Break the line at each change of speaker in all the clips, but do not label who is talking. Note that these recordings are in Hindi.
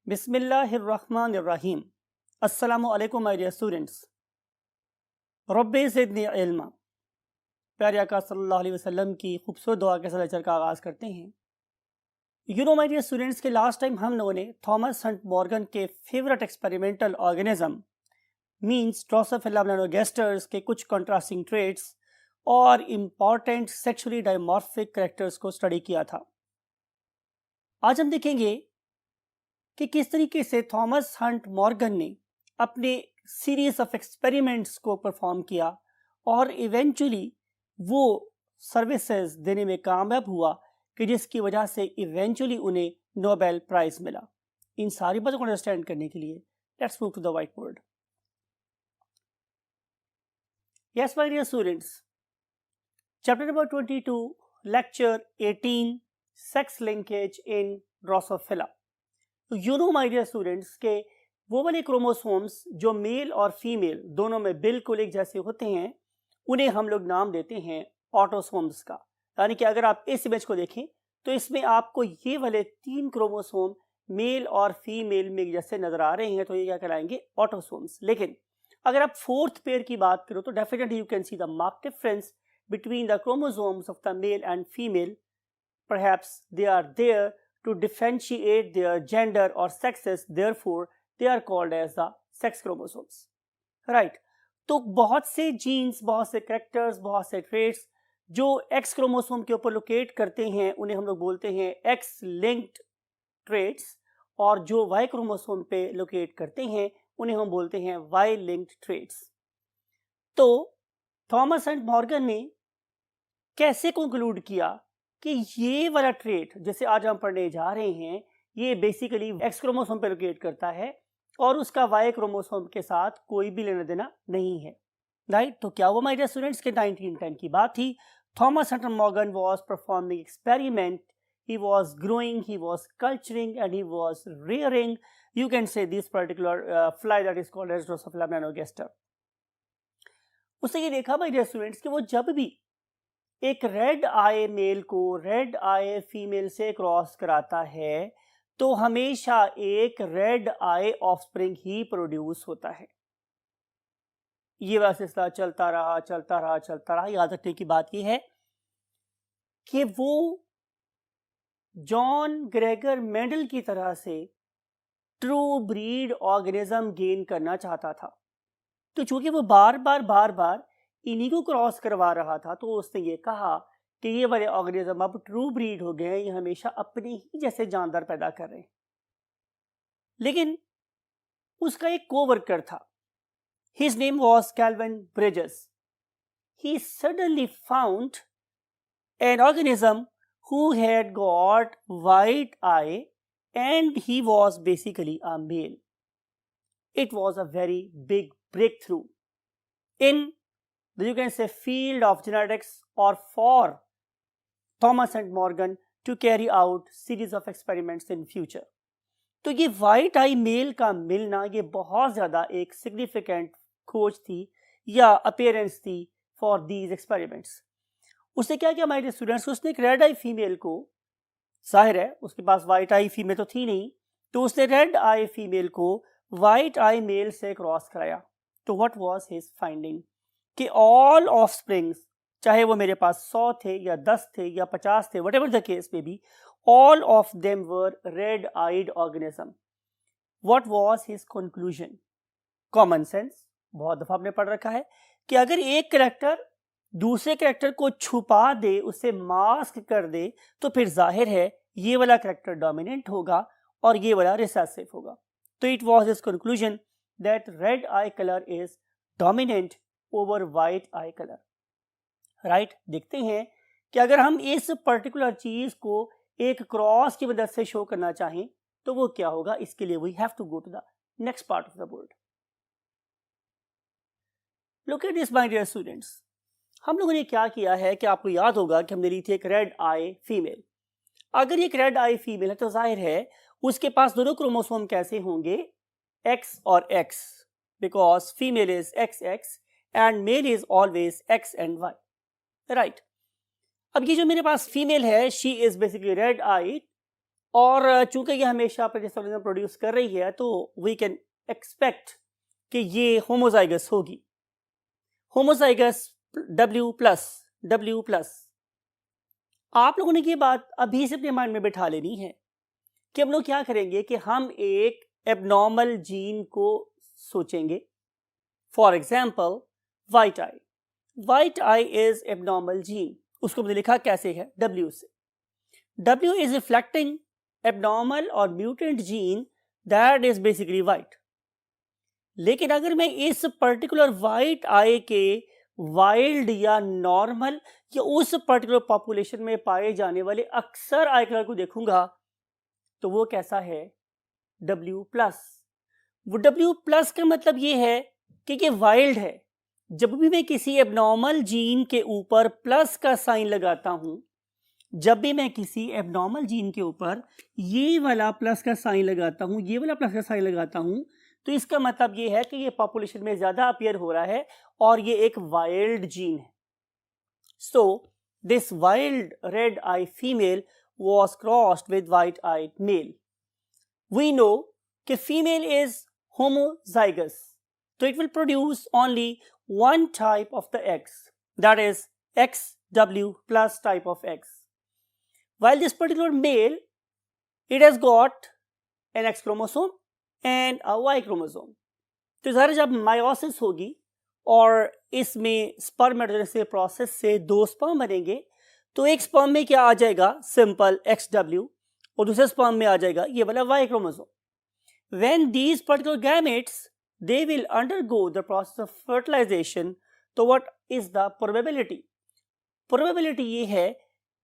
बिस्मिल्लाहिर्रहमानिर्रहीम। अस्सलामु अलैकुम माय डियर स्टूडेंट्स। रब्बि ज़िदनी इल्मा। प्यारे आका सल्लल्लाहु अलैहि वसल्लम की खूबसूरत दुआ के साथ लेक्चर का आगाज़ करते हैं। माय डियर स्टूडेंट्स के लास्ट टाइम हम लोगों ने थॉमस हंट मॉर्गन के favourite experimental organism means Drosophila melanogasters के कुछ कॉन्ट्रास्टिंग ट्रेट्स और इम्पॉर्टेंट सेक्सुअली डायमॉर्फिक कैरेक्टर्स को स्टडी किया था। आज हम देखेंगे कि किस तरीके से थॉमस हंट मॉर्गन ने अपने सीरीज ऑफ एक्सपेरिमेंट्स को परफॉर्म किया और इवेंचुअली वो सर्विसेज देने में कामयाब हुआ कि जिसकी वजह से इवेंचुअली उन्हें नोबेल प्राइज मिला। इन सारी बातों को अंडरस्टैंड करने के लिए let's move to the white board. Yes my dear students, chapter number 22, lecture 18, sex linkage in drosophila. तो माय डियर स्टूडेंट्स के वो वाले क्रोमोसोम्स जो मेल और फीमेल दोनों में बिल्कुल एक जैसे होते हैं उन्हें हम लोग नाम देते हैं ऑटोसोम्स का। यानी कि अगर आप इस इमेज को देखें तो इसमें आपको ये वाले 3 क्रोमोसोम मेल और फीमेल में जैसे नजर आ रहे हैं, तो ये क्या कहलाएंगे? ऑटोसोम्स। लेकिन अगर आप फोर्थ पेयर की बात करो तो definitely you can see the mark difference between the chromosomes of the male and female. Perhaps they are there to differentiate their gender or sexes, therefore they are called as the sex chromosomes, right? तो बहुत से जीन्स, बहुत से कैरेक्टर्स, बहुत से ट्रेट्स जो एक्स क्रोमोसोम के ऊपर लोकेट करते हैं उन्हें हम लोग बोलते हैं एक्स लिंक्ड ट्रेट्स, और जो वाई क्रोमोसोम पे लोकेट करते हैं उन्हें हम बोलते हैं वाई लिंक्ड ट्रेट्स। तो थॉमस एंड मॉर्गन ने कैसे कंक्लूड किया कि ये वाला ट्रेट जैसे आज हम पढ़ने जा रहे हैं ये बेसिकली एक्स क्रोमोसोम पे लोकेट करता है और उसका वाई क्रोमोसोम के साथ कोई भी लेना देना नहीं है, राइट? तो क्या हुआ माय डियर स्टूडेंट्स के 1910 की बात थी। Thomas Hunt Morgan was performing experiment, he was growing, he was culturing and he was rearing, you can say, this particular fly that is called as Drosophila melanogaster। उसने ये देखा माय डियर स्टूडेंट्स कि वो जब भी एक रेड आई मेल को रेड आई फीमेल से क्रॉस कराता है तो हमेशा एक रेड आई ऑफस्प्रिंग ही प्रोड्यूस होता है। ये वाला सिलसिला चलता रहा। याद रखने की बात यह है कि वो जॉन ग्रेगर मेंडल की तरह से ट्रू ब्रीड ऑर्गेनिज्म गेन करना चाहता था। तो चूंकि वो बार बार इन्हीं को क्रॉस करवा रहा था तो उसने ये कहा कि ये वाले ऑर्गेनिज्म अब ट्रू ब्रीड हो गए हैं, ये हमेशा अपने ही जैसे जानदार पैदा कर रहे हैं। लेकिन उसका एक कोवर्कर था, his name was Calvin Bridges. He suddenly found an organism who had got white eye and he was basically a male. It was a very big breakthrough in you can say field of genetics or for Thomas and Morgan to carry out series of experiments in future। तो ये वाइट आई मेल का मिलना ये बहुत ज़्यादा एक सिग्निफिकेंट खोज थी या अपेयरेंस थी फॉर दीज एक्सपेरिमेंट्स। उसने क्या किया माय डियर स्टूडेंट्स, उसने एक रेड आई फीमेल को, जाहिर है उसके पास वाइट आई फीमेल तो थी नहीं, तो उसने रेड आई फीमेल को वाइट आई मेल से क्रॉस कराया। तो व्हाट वाज हिज फाइंडिंग कि ऑल ऑफस्प्रिंग्स, चाहे वो मेरे पास 100 थे या 10 थे या 50 थे, whatever the case may be, all of them were red eyed organism. What was his conclusion? Common sense, बहुत दफा आपने पढ़ रखा है कि अगर एक कैरेक्टर दूसरे कैरेक्टर को छुपा दे, उसे मास्क कर दे, तो फिर जाहिर है ये वाला कैरेक्टर डोमिनेंट होगा और ये वाला रिसेसिव होगा। तो it was his conclusion that red I colour is dominant over white I colour, right? देखते हैं कि अगर हम इस पर्टिकुलर चीज को एक क्रॉस की मदद से शो करना चाहें तो वो क्या होगा। इसके लिए we have to go to the next part of the board. Look at this my dear students. हम लोगों ने क्या किया है कि आपको याद होगा कि हमने ली थी एक रेड आई फीमेल। अगर एक रेड आई फीमेल है तो जाहिर है उसके पास दोनों क्रोमोसोम कैसे होंगे? एक्स और x, because female is x x and male is always X and Y, right? अब ये जो मेरे पास फीमेल है she is basically red eyed और चूंकि ये हमेशा प्रेजेंस ऑर्गेनिज्म प्रोड्यूस कर रही है तो वी कैन एक्सपेक्ट कि ये होमोजाइगस होगी। Homozygous W plus. आप लोगों ने ये बात अभी से अपने माइंड में बिठा लेनी है कि हम लोग क्या करेंगे कि हम एक एबनॉर्मल जीन को सोचेंगे। For example white I. White I is abnormal gene. उसको मैंने लिखा कैसे है? W से। W is reflecting abnormal or mutant gene that is basically white. लेकिन अगर मैं इस पर्टिकुलर वाइट आई के वाइल्ड या नॉर्मल या उस पर्टिकुलर पॉपुलेशन में पाए जाने वाले अक्सर आई कलर को देखूंगा तो वो कैसा है? W plus. वो W प्लस का मतलब ये है कि ये वाइल्ड है। जब भी मैं किसी एबनॉर्मल जीन के ऊपर प्लस का साइन लगाता हूं, जब भी मैं किसी एबनॉर्मल जीन के ऊपर ये वाला प्लस का साइन लगाता हूं, ये वाला प्लस का साइन लगाता हूं, तो इसका मतलब ये है कि ये पॉपुलेशन में ज्यादा अपीयर हो रहा है और ये एक वाइल्ड जीन है। So this wild red I female was crossed with white eyed male. We know कि female is homozygous, so it will produce only one type of the X, that is XW plus type of X. While this particular male, it has got an X chromosome and a Y chromosome. तो ज़ाहिर जब मायोसिस होगी और इसमें स्पर्मेटोजेनेसिस प्रोसेस से दो स्पर्म बनेंगे तो एक स्पर्म में क्या आ जाएगा? सिंपल XW, और दूसरे स्पर्म में आ जाएगा ये वाला Y chromosome. When these particular gametes they will undergo the process of fertilization, तो what is the probability? Probability ये है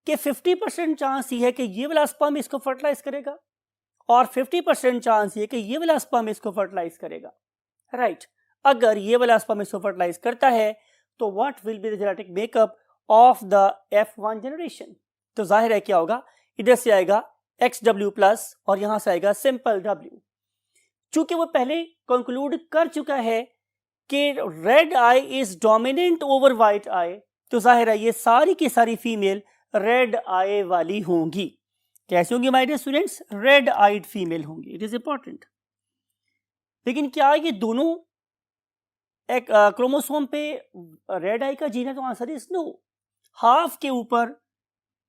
कि 50% चांस ये है कि ये वाला स्पर्म इसको फर्टिलाइज करेगा और 50% चांस ये कि ये वाला स्पर्म इसको फर्टिलाइज करेगा। राइट, अगर ये वाला स्पर्म इसको फर्टिलाइज करता है तो what will be the genetic makeup of the F1 generation? तो जाहिर है क्या होगा? इधर से आएगा XW प्लस और यहां से आएगा सिंपल W। चूंकि वो पहले कंक्लूड कर चुका है कि red eye is dominant over white eye, तो जाहिर है ये सारी की सारी फीमेल रेड आई वाली होंगी। कैसे होंगी my dear students? Red eyed female होंगी। It is important. लेकिन क्या ये दोनों एक क्रोमोसोम पे रेड आई का जीन है? तो आंसर इज नो। हाफ के ऊपर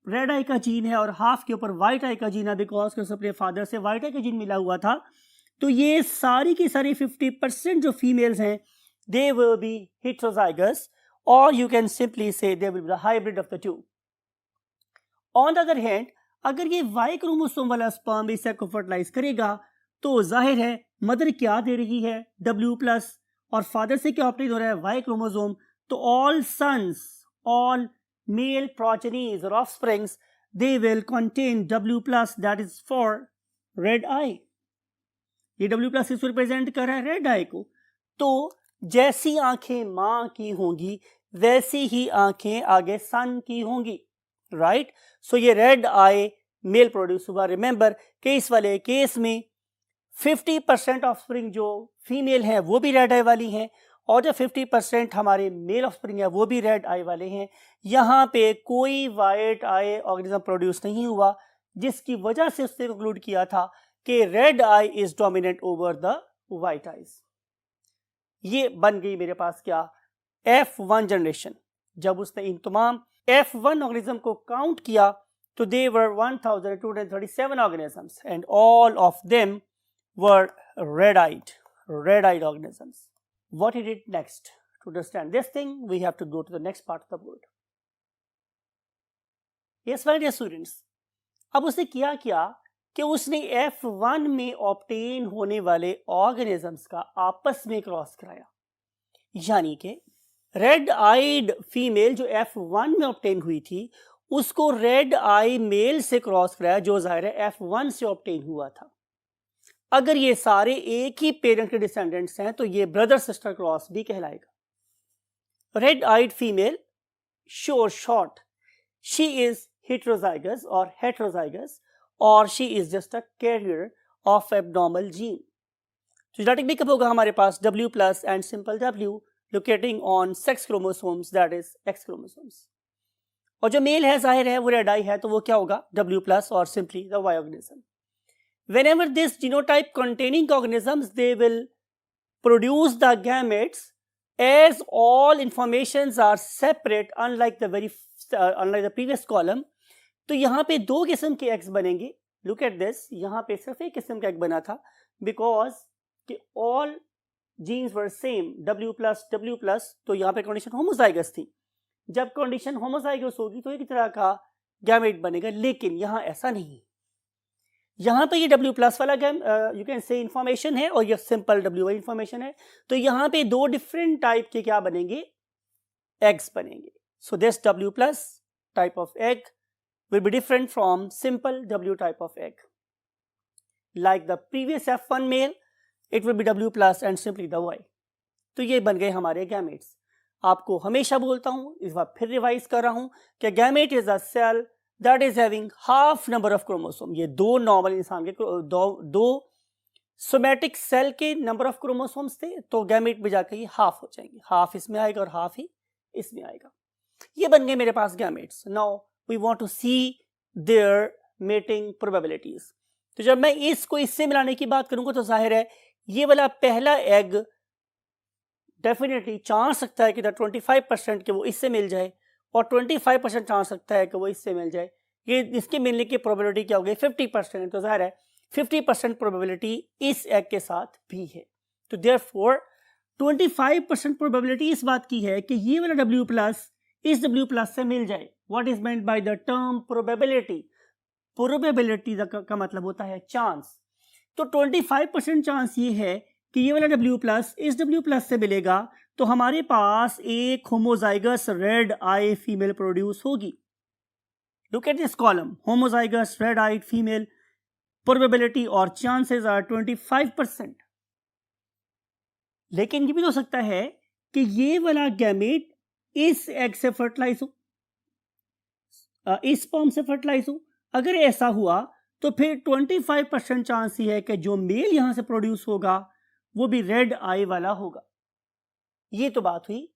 रेड आई का जीन है और हाफ के ऊपर व्हाइट आई का जीन है, बिकॉज अपने फादर से व्हाइट आई का जीन मिला हुआ था। तो ये सारी की सारी 50% जो फीमेल्स हैं दे विल बी हेटेरोजाइगस, और यू कैन सिंपली से they will be the hybrid of the two. On the other hand, अगर ये वाई क्रोमोसोम वाला स्पर्म इस सेल को फर्टिलाइज करेगा तो जाहिर है मदर क्या दे रही है? W प्लस, और फादर से क्या ऑप्टेन हो रहा है? Y chromosome. तो all sons, all male progenies और offsprings they will contain W plus, that is for red eye. ये W प्लस इसको रिप्रेजेंट कर रहा है रेड आई को। तो जैसी आंखें मां की होंगी वैसी ही आंखें आगे सन की होंगी। राइट, सो ये रेड आई मेल प्रोड्यूस हुआ। रिमेंबर कि इस वाले केस में 50% ऑफस्प्रिंग जो फीमेल है वो भी रेड आई वाली हैं और जो 50% हमारे मेल ऑफस्प्रिंग है वो भी रेड आई वाले हैं। यहाँ पे कोई वाइट आई ऑर्गेनिज्म प्रोड्यूस नहीं हुआ, जिसकी वजह से उसने कंक्लूड किया था कि red eye is dominant over the white eyes. ये बन गई मेरे पास क्या? F1 generation. जब उसने इन तमाम F1 ऑर्गेनिज्म को काउंट किया तो दे वर 1237 organisms and all of them were red-eyed organisms. What he did next? To understand this thing, we have to go to the next part of the board. Yes, my dear students. अब उसने क्या किया कि उसने F1 में ऑब्टेन होने वाले ऑर्गेनिजम्स का आपस में क्रॉस कराया। यानी कि रेड आइड फीमेल जो F1 में ऑब्टेन हुई थी उसको रेड आई मेल से क्रॉस कराया, जो जाहिर है F1 से ऑब्टेन हुआ था। अगर ये सारे एक ही पेरेंट के डिसेंडेंट्स हैं तो ये ब्रदर सिस्टर क्रॉस भी कहलाएगा। Red eyed female, sure shot, she is heterozygous or heterozygous, or she is just a carrier of abnormal gene. तो जेनेटिक मेकअप होगा हमारे पास W plus and simple W locating on sex chromosomes, that is X chromosomes. और जो मेल है जाहिर है वो रेड आई है तो वो क्या होगा? W plus और simply the Y organism. whenever this genotype containing organisms, they will produce the gametes as all informations are separate, unlike the previous column. तो यहाँ पे दो किस्म के एग्स बनेंगे. लुक एट दिस, यहाँ पे सिर्फ एक किस्म का एग बना था बिकॉज कि ऑल जीन्स वर सेम W+W+, तो यहाँ पे कंडीशन होमोजाइगस थी. जब कंडीशन होमोजाइगस होगी तो एक तरह का गैमेट बनेगा, लेकिन यहाँ ऐसा नहीं. यहाँ पे ये W+ वाला यू कैन से इंफॉर्मेशन है और ये सिंपल WY इंफॉर्मेशन है. तो यहाँ पे दो डिफरेंट टाइप के क्या बनेंगे, एग्स बनेंगे. So this W+ type of egg will be different from simple W type of egg. Like the previous F1 male, it will be W+ and simply the Y. तो ये बन गए हमारे गैमेट्स. आपको हमेशा बोलता हूँ, इस बार फिर रिवाइज कर रहा हूँ कि gamete is a cell that is having half number of chromosome. ये दो नॉर्मल इंसान के दो सोमैटिक सेल के नंबर ऑफ क्रोमोसोम्स थे, तो गैमेट में जाकर ये हाफ हो जाएंगे. हाफ इसमें आएगा और हाफ ही इसमें आएगा. ये बन गए मेरे पास gametes. Now we want to see their mating probabilities. तो जब मैं इसको इससे मिलाने की बात करूंगा तो जाहिर है ये वाला पहला एग डेफिनेटली चांस सकता है कि 25% के वो इससे मिल जाए और 25% चांस सकता है कि वो इससे मिल जाए. ये इसके मिलने की प्रोबेबिलिटी क्या हो गई, 50%. तो जाहिर है 50% प्रोबेबिलिटी इस एग के साथ भी है. तो देयरफॉर 25% प्रोबेबिलिटी इस बात की है कि ये वाला W+ इस W+ से मिल जाए. What is meant by the term probability? Probability का मतलब होता है चांस. तो 25% चांस ये है कि ये वाला W+ इस W+ से मिलेगा, तो हमारे पास एक होमोजाइगस रेड आई फीमेल प्रोड्यूस होगी. Look at this column, homozygous red eyed female, probability और chances are 25%. लेकिन ये भी हो सकता है कि ये वाला गैमेट इस एग से फर्टिलाइज हो, इस स्पर्म से फर्टिलाइज हो. अगर ऐसा हुआ तो फिर 25% चांस ही है कि जो मेल यहां से प्रोड्यूस होगा वो भी रेड आई वाला होगा. ये तो बात हुई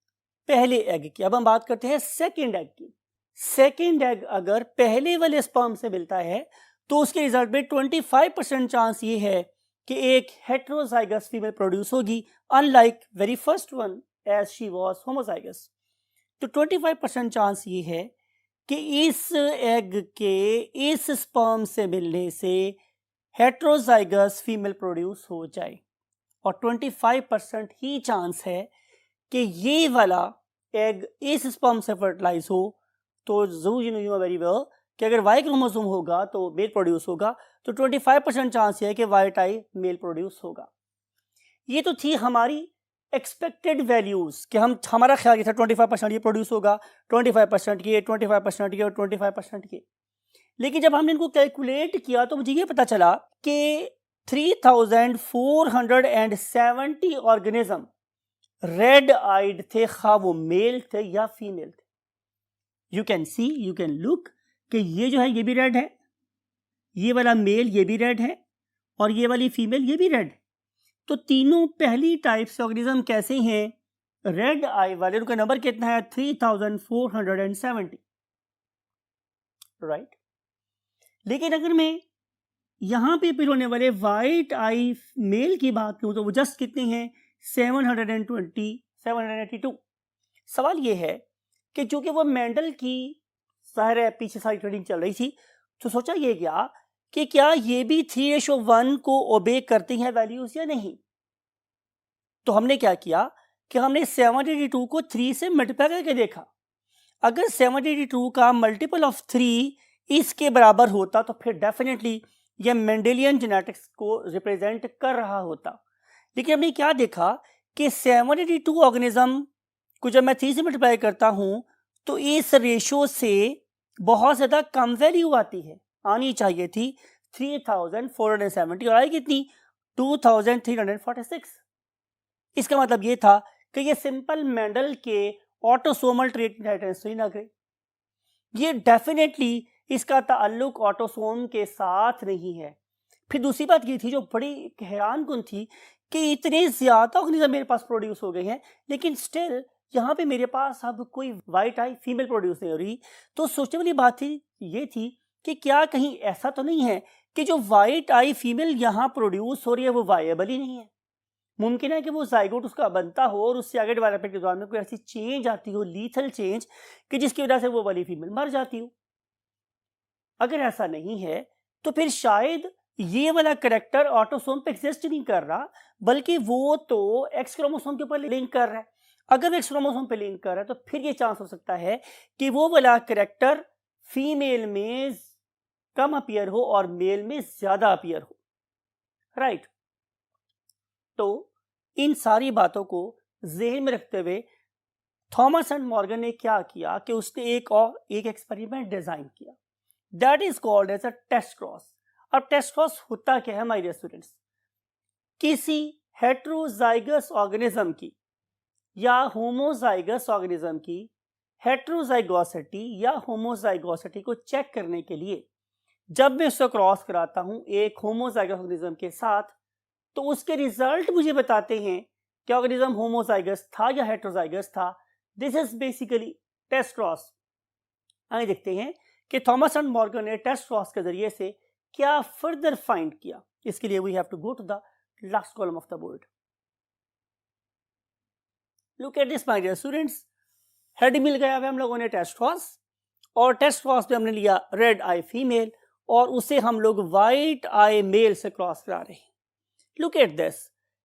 पहले एग की. अब हम बात करते हैं सेकेंड एग की. सेकेंड एग अगर पहले वाले स्पर्म से मिलता है तो उसके रिजल्ट में 25% चांस ये है कि एक हेट्रोजाइगस फीमेल प्रोड्यूस होगी, unlike very first one as she was homozygous. तो 25% चांस ये है कि इस एग के इस स्पर्म से मिलने से हेट्रोजाइगस फीमेल प्रोड्यूस हो जाए और 25% ही चांस है कि ये वाला एग इस स्पर्म से फर्टिलाइज हो. तो यू नो वेरी वेल कि अगर वाई क्रोमोसोम होगा तो मेल प्रोड्यूस होगा, तो 25% चांस है कि वाई टाई मेल प्रोड्यूस होगा. ये तो थी हमारी एक्सपेक्टेड वैल्यूज कि हमारा ख्याल ये था 25% ये प्रोड्यूस होगा, 25% ये, 25% ये और 25% ये. लेकिन जब हमने इनको कैलकुलेट किया तो मुझे ये पता चला कि 3470 ऑर्गेनिज्म रेड आइड थे, खा वो मेल थे या फीमेल थे. You can see, you can look कि ये जो है ये भी रेड है, ये वाला मेल ये भी रेड है और ये वाली फीमेल ये भी रेड. तो तीनों पहली टाइप से ऑर्गेनिज्म कैसे हैं, रेड आई वाले. उनका नंबर कितना है, 3470. राइट. लेकिन अगर मैं यहां पे फिर होने वाले वाइट आई मेल की बात करूं तो वो जस्ट कितने हैं, 782. सवाल ये है कि चूंकि वो मेंडल की जाहिर है पीछे सारी ट्रेडिंग चल रही थी, तो सोचा ये गया कि क्या ये भी 3:1 को ओबे करती हैं वैल्यूज या नहीं. तो हमने क्या किया कि हमने 782 को 3 से मल्टीप्लाई करके देखा. अगर 782 का मल्टीपल ऑफ 3 इसके बराबर होता तो फिर डेफिनेटली ये मेंडेलियन जेनेटिक्स को रिप्रेजेंट कर रहा होता. लेकिन हमने क्या देखा कि 782 ऑर्गेनिज्म को जब मैं 3 से मल्टीप्लाई करता हूं तो इस रेशो से बहुत ज़्यादा कम वैल्यू आती है. आनी चाहिए थी 3470 और आई कितनी, 2346. इसका मतलब ये था कि ये सिंपल मेंडल के ऑटोसोमल ट्रेट इनहेरिटेंस से ही ना गए. ये डेफिनेटली इसका ताल्लुक ऑटोसोम के साथ नहीं है. फिर दूसरी बात ये थी जो बड़ी हैरान कुन थी कि इतने ज़्यादा ऑर्गेनिज्म मेरे पास प्रोड्यूस हो गए हैं, लेकिन स्टिल यहाँ पे मेरे पास अब कोई वाइट आई फीमेल प्रोड्यूस नहीं हो रही. तो सोचने वाली बात थी ये थी कि क्या कहीं ऐसा तो नहीं है कि जो वाइट आई फीमेल यहाँ प्रोड्यूस हो रही है वो वायबल ही नहीं है। मुमकिन है कि वो जाइगोट उसका बनता हो और उससे आगे डेवलपमेंट के दौरान में कोई ऐसी चेंज आती हो, लीथल चेंज, कि जिसकी वजह से वो वाली फीमेल मर जाती हो। अगर ऐसा नहीं है तो फिर शायद ये वाला करेक्टर ऑटोसोम पे एग्जिस्ट नहीं कर रहा, बल्कि वो तो एक्स क्रोमोसोम के ऊपर लिंक कर रहा है। अगर वो एक्स क्रोमोसोम पे लिंक कर रहा है तो फिर ये चांस हो सकता है कि वो वाला करेक्टर फीमेल में कम अपीयर हो और मेल में ज्यादा अपीयर हो, राइट। तो इन सारी बातों को ज़हन में रखते हुए थॉमस एंड मॉर्गन ने क्या किया कि उसने एक एक्सपेरिमेंट डिजाइन किया, that is called as a test cross. अब टेस्ट क्रॉस होता क्या है माय डियर स्टूडेंट्स? किसी हेट्रोजाइगस ऑर्गेनिज्म की या होमोजाइगस ऑर्गेनिज्म की हेट्रोजाइगोसिटी या होमोजाइगोसिटी को चेक करने के लिए जब मैं उसको क्रॉस कराता हूं एक होमोजाइगस ऑर्गेनिज्म के साथ, तो उसके रिजल्ट मुझे बताते हैं कि ऑर्गेनिज्म होमोजाइगस था या हेट्रोजाइगस था। This is basically test cross. आइए देखते हैं कि थॉमस एंड मॉर्गन ने टेस्ट क्रॉस के जरिए से क्या फर्दर फाइंड किया। इसके लिए we have to go to the last column of the board. Look at this my dear students, head मिल गया है हम लोगों ने टेस्ट क्रॉस, और टेस्ट क्रॉस में हमने लिया रेड आई फीमेल और उसे हम लोग व्हाइट आई मेल से क्रॉस करा रहे हैं। लुक एट दिस,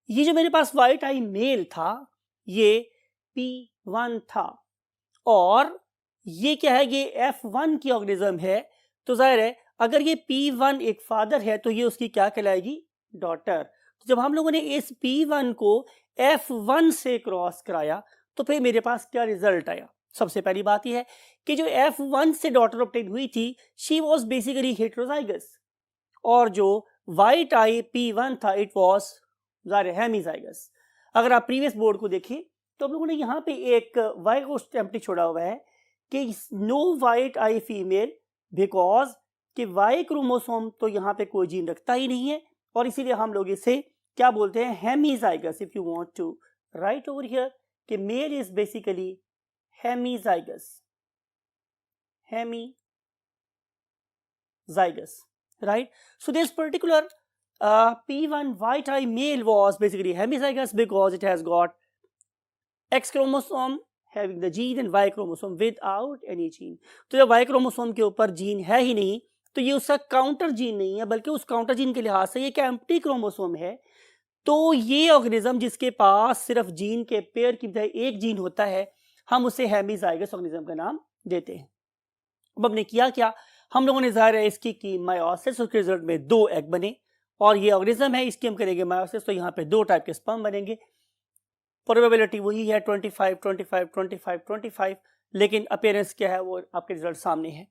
ये जो मेरे पास व्हाइट आई मेल था ये P1 था, और ये क्या है, ये F1 की ऑर्गेनिज्म है। तो जाहिर है अगर ये P1 एक फादर है तो ये उसकी क्या कहलाएगी, डॉटर। तो जब हम लोगों ने इस P1 को F1 से क्रॉस कराया तो फिर मेरे पास क्या रिजल्ट आया। सबसे पहली बात यह है कि जो F1 से डॉटर ऑब्टेन हुई थी शी वॉज बेसिकली हेट्रोजाइगस, और जो व्हाइट आई P1 था इट वॉज हेमीजाइगस। अगर आप प्रीवियस बोर्ड को देखें तो हम लोगों ने यहाँ पे एक वाई को एम्प्टी छोड़ा हुआ है कि no white eye female, because कि वाई क्रोमोसोम तो यहाँ पे कोई जीन रखता ही नहीं है, और इसीलिए हम लोग इसे क्या बोलते हैं, hemizygous. If you want to write over here कि male is basically hemizygous, hemizygous, right? So this particular P1 white eye male was basically hemizygous because it has got X chromosome having the gene and Y chromosome without any gene. तो जब Y chromosome के ऊपर जीन है ही नहीं तो ये उसका काउंटर जीन नहीं है, बल्कि उस काउंटर जीन के लिहाज से ये एक एम्प्टी क्रोमोसोम है। तो ये ऑर्गेनिज्म जिसके पास सिर्फ जीन के पेयर की बजाय एक जीन होता है, हम उसे हेमीजाइगस ऑर्गेनिज्म का नाम देते हैं। अब हमने किया क्या, हम लोगों ने जाहिर है इसकी की मायोसिस, उसके रिजल्ट में 2 एग बने, और ये ऑर्गेनिज्म है इसकी हम करेंगे मायोसिस, तो यहाँ पे 2 टाइप के स्पर्म बनेंगे। प्रोबेबिलिटी वही है 25 25 25 25, लेकिन अपीयरेंस क्या है वो आपके रिजल्ट सामने है।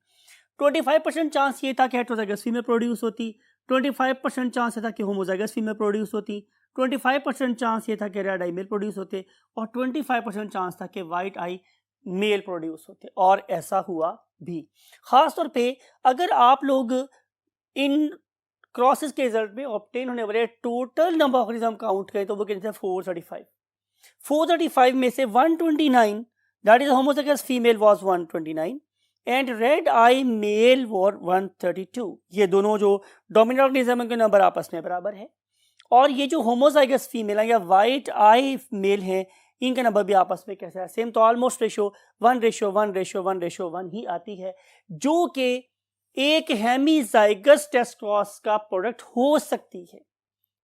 25% चांस ये था कि हेट्रोजाइगस फीमेल प्रोड्यूस होती, 25% चांस ये था कि होमोजाइगस फीमेल प्रोड्यूस होती, 25% चांस ये था कि रेड आई मेल प्रोड्यूस होते, और 25% चांस था कि वाइट आई मेल प्रोड्यूस होते, और ऐसा हुआ भी। खास तौर पे अगर आप लोग इन क्रॉसेस के रिजल्ट में ऑब्टेन होने वाले total number of organism count करें तो वो कितने थे, 435 में से 129 that is homozygous female was 129 and red eye male were 132। ये दोनों जो डोमिनेंट ऑर्गेनिज्म के नंबर आपस में बराबर है, और ये जो होमोजाइगस फीमेल है या वाइट आई मेल है इनका नंबर भी आपस में कैसा है, सेम। तो ऑलमोस्ट रेशियो 1:1:1:1:1 ही आती है, जो कि एक हेमीजाइगस टेस्ट क्रॉस का प्रोडक्ट हो सकती है।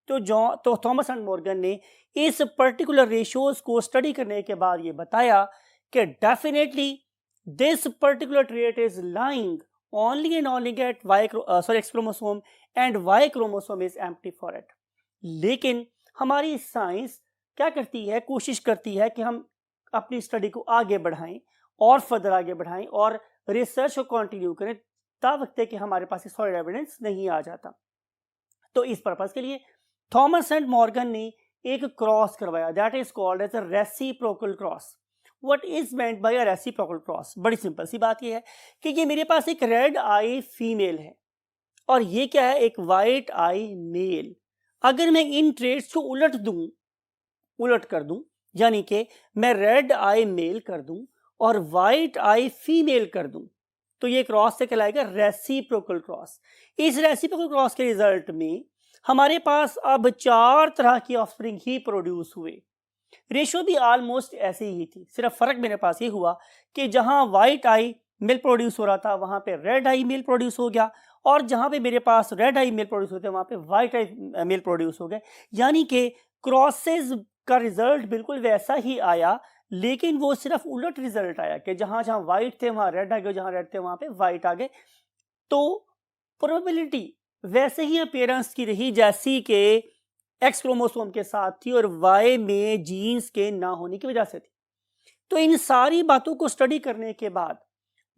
तो थॉमस एंड मॉर्गन ने इस पर्टिकुलर रेशियोज को स्टडी करने के बाद ये बताया कि definitely this particular trait is lying only and only at X chromosome and Y chromosome is empty for it। लेकिन हमारी साइंस क्या करती है, कोशिश करती है कि हम अपनी स्टडी को आगे बढ़ाएं और फर्दर आगे बढ़ाएं और रिसर्च को कंटिन्यू करें तब वक्त कि हमारे पास सॉलिड एविडेंस नहीं आ जाता। तो इस पर्पस के लिए थॉमस एंड मॉर्गन ने एक क्रॉस करवाया, that is called as a reciprocal cross. What is meant by a reciprocal cross? बड़ी सिंपल सी बात यह है कि ये मेरे पास एक रेड आई फीमेल है और ये क्या है, एक वाइट आई मेल। अगर मैं इन ट्रेड्स को उलट कर दूं, यानी कि मैं रेड आई मेल कर दूं और वाइट आई फीमेल कर दूं, तो ये क्रॉस से कहलाएगा रेसिप्रोकल क्रॉस। इस रेसिप्रोकल क्रॉस के रिजल्ट में हमारे पास अब 4 तरह की ऑफस्प्रिंग ही प्रोड्यूस हुए। रेशियो भी ऑलमोस्ट ऐसे ही थी, सिर्फ फर्क मेरे पास ये हुआ कि जहां व्हाइट आई मेल प्रोड्यूस हो रहा था वहां पे रेड आई मेल प्रोड्यूस हो गया, और जहां पे मेरे पास रेड आई मेल प्रोड्यूस होते हैं वहां पे व्हाइट आई मेल प्रोड्यूस हो गए। यानी कि क्रॉसेस का रिजल्ट बिल्कुल वैसा ही आया, लेकिन वो सिर्फ उलट रिजल्ट आया कि जहां जहां व्हाइट थे वहां रेड आ गए, जहां रेड थे वहां पे व्हाइट आ गए। तो प्रोबेबिलिटी वैसे ही अपीयरेंस की रही जैसी कि एक्स क्रोमोसोम के साथ थी और वाई में जीन्स के ना होने की वजह से थी। तो इन सारी बातों को स्टडी करने के बाद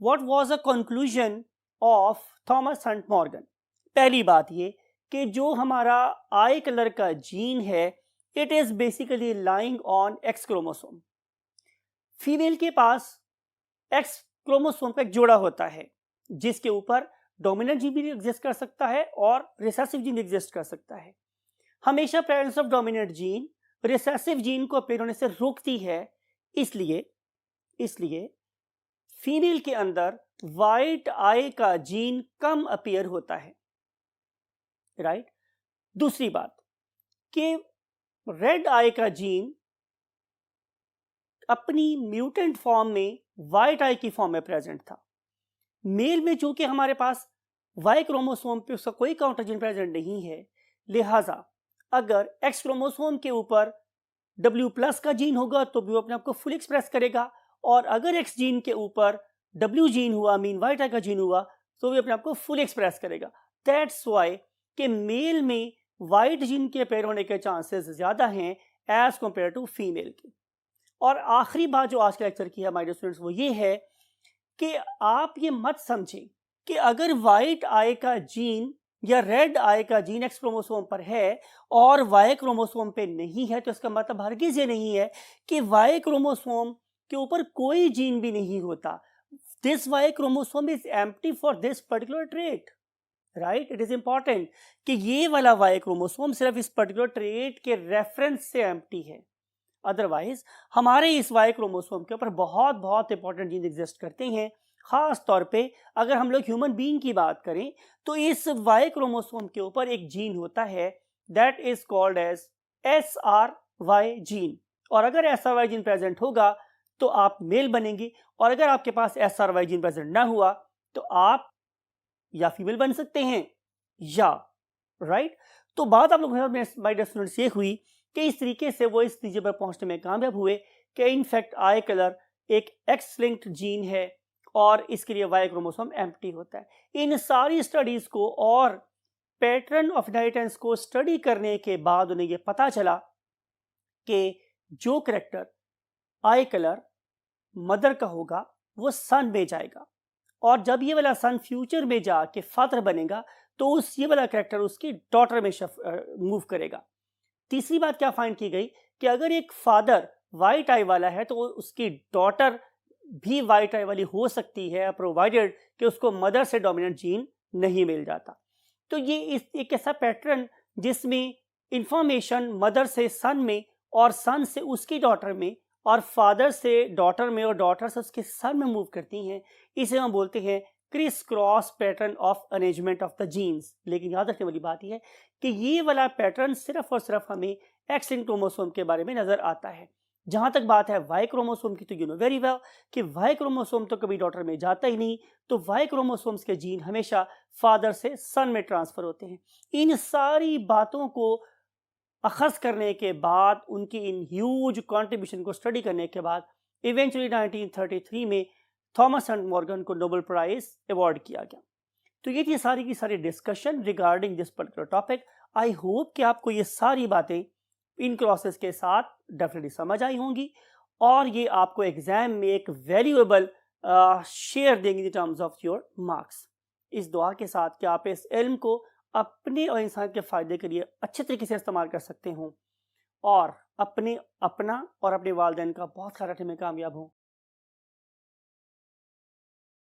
what was a conclusion of Thomas Hunt Morgan? पहली बात ये कि जो हमारा आई कलर का जीन है it is basically lying on x chromosome. Female के पास एक्स क्रोमोसोम का एक जोड़ा होता है जिसके ऊपर डोमिनेंट जीन भी एग्जिस्ट कर सकता है और रिसेसिव जीन एग्जिस्ट कर सकता है। हमेशा presence of dominant gene recessive gene को अपीयर होने से रोकती है, इसलिए फीमेल के अंदर व्हाइट आई का जीन कम अपीयर होता है, राइट। दूसरी बात कि रेड आई का जीन अपनी म्यूटेंट फॉर्म में व्हाइट आई की फॉर्म में प्रेजेंट था। मेल में चूंकि हमारे पास वाई क्रोमोसोम पे उसका कोई काउंटर जीन प्रेजेंट नहीं है, लिहाजा अगर एक्स क्रोमोसोम के ऊपर W+ का जीन होगा तो भी वो अपने आप को फुल एक्सप्रेस करेगा, और अगर एक्स जीन के ऊपर W जीन हुआ, मीन व्हाइट आई का जीन हुआ, तो भी अपने आप को फुल एक्सप्रेस करेगा। दैट्स वाई कि मेल में व्हाइट जीन के पेयर होने के चांसेस ज्यादा हैं एज कंपेयर टू फीमेल के। और आखिरी बात जो आज के लेक्चर की है माय डियर स्टूडेंट्स वो ये है कि आप ये मत समझें कि अगर व्हाइट आई का जीन या रेड आई का जीन एक्स क्रोमोसोम पर है और वाई क्रोमोसोम पे नहीं है, तो इसका मतलब हरगिज ये नहीं है कि वाई क्रोमोसोम के ऊपर कोई जीन भी नहीं होता। This Y chromosome is empty for this particular trait, right. It is important कि ये वाला वाई क्रोमोसोम सिर्फ इस पर्टिकुलर ट्रेट के रेफरेंस से एम्प्टी है, अदरवाइज हमारे इस वाई क्रोमोसोम के ऊपर बहुत बहुत इंपॉर्टेंट जीन एग्जिस्ट करते हैं। खास तौर पे अगर हम लोग ह्यूमन बीइंग की बात करें तो इस वाई क्रोमोसोम के ऊपर एक जीन होता है that is called as SRY gene, और अगर SRY जीन प्रेजेंट होगा तो आप मेल बनेंगे, और अगर आपके पास SRY जीन प्रेजेंट ना हुआ तो आप या फीमेल बन सकते हैं या, राइट। तो बात आप लोगों के साथ माय डियर स्टूडेंट्स ये हुई कि इस तरीके से वो इस नतीजे पर पहुंचने में कामयाब हुए कि इनफैक्ट आई कलर एक एक्स लिंक्ड जीन है और इसके लिए वाई क्रोमोसोम एम्प्टी होता है। इन सारी स्टडीज को और पैटर्न ऑफ इनहेरिटेंस को स्टडी करने के बाद उन्हें यह पता चला कि जो करेक्टर आई कलर मदर का होगा वो सन में जाएगा, और जब ये वाला सन फ्यूचर में जाके फादर बनेगा तो उस ये वाला करेक्टर उसकी डॉटर में मूव करेगा। तीसरी बात क्या फाइंड की गई कि अगर एक फादर वाइट आई वाला है तो उसकी डॉटर भी वाइट आई वाली हो सकती है, प्रोवाइडेड कि उसको मदर से डोमिनेंट जीन नहीं मिल जाता। तो ये एक ऐसा पैटर्न जिसमें इंफॉर्मेशन मदर से सन में और सन से उसकी डॉटर में और फादर से डॉटर में और डॉटर से उसके सन में मूव करती हैं, इसे हम बोलते हैं criss cross pattern of arrangement of the genes. लेकिन याद रखने वाली बात यह है कि ये वाला पैटर्न सिर्फ और सिर्फ हमें एक्स लिंक्ड क्रोमोसोम के बारे में नजर आता है। जहां तक बात है वाई क्रोमोसोम की, तो यू नो वेरी वेल कि वाई क्रोमोसोम तो कभी डॉटर में जाता ही नहीं, तो वाई क्रोमोसोम्स के जीन हमेशा फादर से सन में ट्रांसफर होते हैं। इन सारी बातों को अखज़ करने के बाद, उनकी इन ह्यूज कॉन्ट्रीब्यूशन को स्टडी करने के बाद इवेंचुअली 1933 में थॉमस हंट मॉर्गन को नोबेल प्राइज अवार्ड किया गया। तो ये थी सारी की सारी discussion regarding this particular topic. I hope कि आपको ये सारी बातें इन क्रॉसेस के साथ डेफिनेटली समझ आई होंगी और ये आपको एग्जाम में एक वैल्यूएबल शेयर देंगे in terms of your marks. इस दुआ के साथ कि आप इस इल्म को अपने और इंसान के फ़ायदे के लिए अच्छे तरीके से इस्तेमाल कर सकते हों और अपना और अपने वालिदैन का बहुत ख्याल रखने में कामयाब हों।